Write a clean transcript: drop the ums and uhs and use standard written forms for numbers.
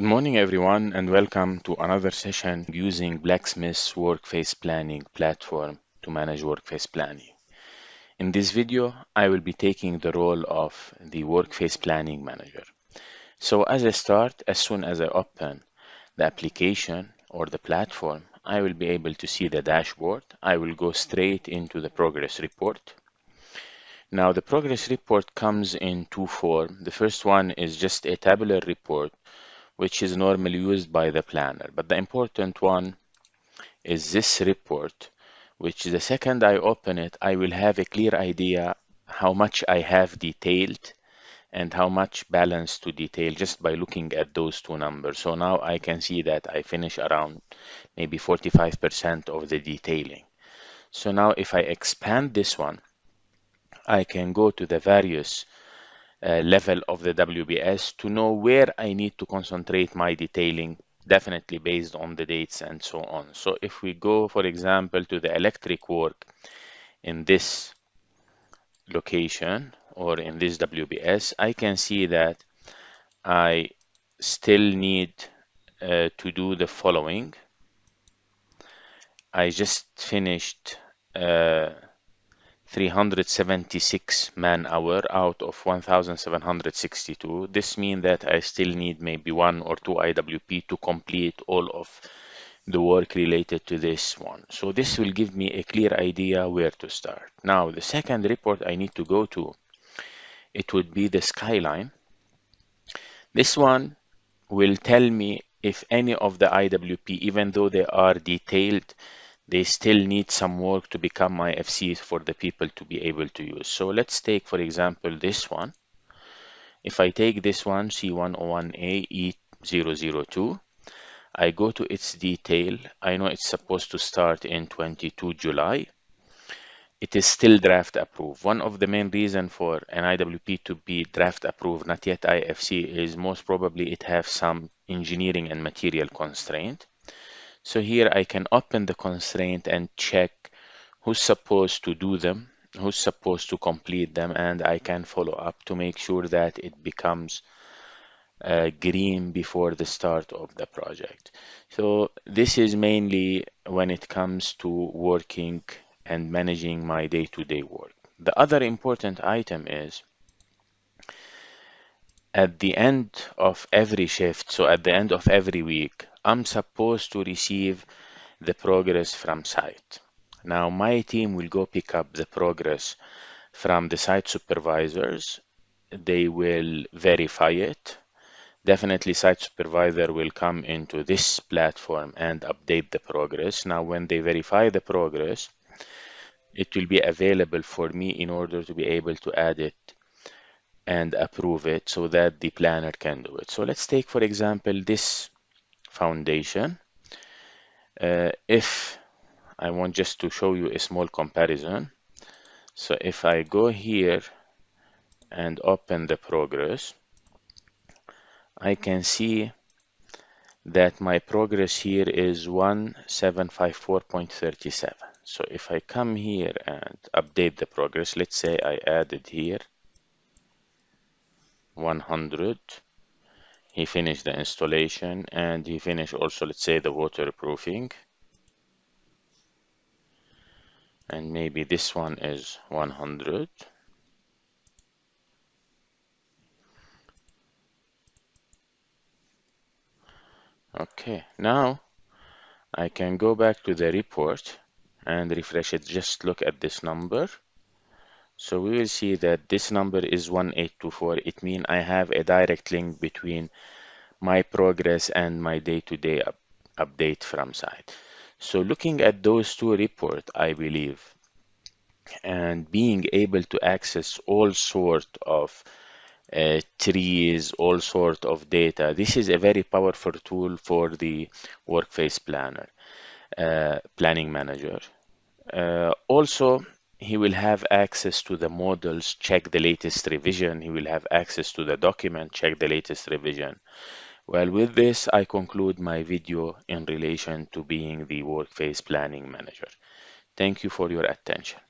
Good morning, everyone, and welcome to another session using BlackSmith's Workface Planning platform to manage workface planning. In this video, I will be taking the role of the Workface Planning Manager. So as I start, as soon as I open the application or the platform, I will be able to see the dashboard. I will go straight into the progress report. Now, the progress report comes in two forms. The first one is just a tabular report, which is normally used by the planner. But the important one is this report, which the second I open it, I will have a clear idea how much I have detailed and how much balance to detail just by looking at those two numbers. So now I can see that I finish around maybe 45% of the detailing. So now if I expand this one, I can go to the various level of the WBS to know where I need to concentrate my detailing, definitely based on the dates and so on. So if we go, for example, to the electric work in this location or in this WBS, I can see that I still need to do the following. I just finished 376 man-hour out of 1,762. This means that I still need maybe 1 or 2 IWP to complete all of the work related to this one. So this will give me a clear idea where to start. Now, the second report I need to go to, it would be the skyline. This one will tell me if any of the IWP, even though they are detailed, they still need some work to become my FC for the people to be able to use. So let's take, for example, this one. If I take this one, C101A E002, I go to its detail. I know it's supposed to start in 22 July. It is still draft approved. One of the main reasons for an IWP to be draft approved, not yet IFC, is most probably it has some engineering and material constraint. So here I can open the constraint and check who's supposed to do them, who's supposed to complete them, and I can follow up to make sure that it becomes green before the start of the project. So this is mainly when it comes to working and managing my day-to-day work. The other important item is at the end of every shift, so at the end of every week, I'm supposed to receive the progress from site. Now my team will go pick up the progress from the site supervisors. They will verify it. Definitely site supervisor will come into this platform and update the progress. Now when they verify the progress, it will be available for me in order to be able to add it and approve it so that the planner can do it. So let's take, for example, this foundation. If I want just to show you a small comparison. So if I go here and open the progress, I can see that my progress here is 1754.37. So if I come here and update the progress, let's say I added here 100. He finished the installation and he finished also, let's say, the waterproofing. And maybe this one is 100. Okay, now I can go back to the report and refresh it. Just look at this number. So we will see that this number is 1824. It means I have a direct link between my progress and my day-to-day update from site. So looking at those two reports, I believe, and being able to access all sort of trees, all sort of data, this is a very powerful tool for the Workface Planner, Planning Manager. Also, he will have access to the models, check the latest revision. He will have access to the document, check the latest revision. Well, with this, I conclude my video in relation to being the Workface Planning Manager. Thank you for your attention.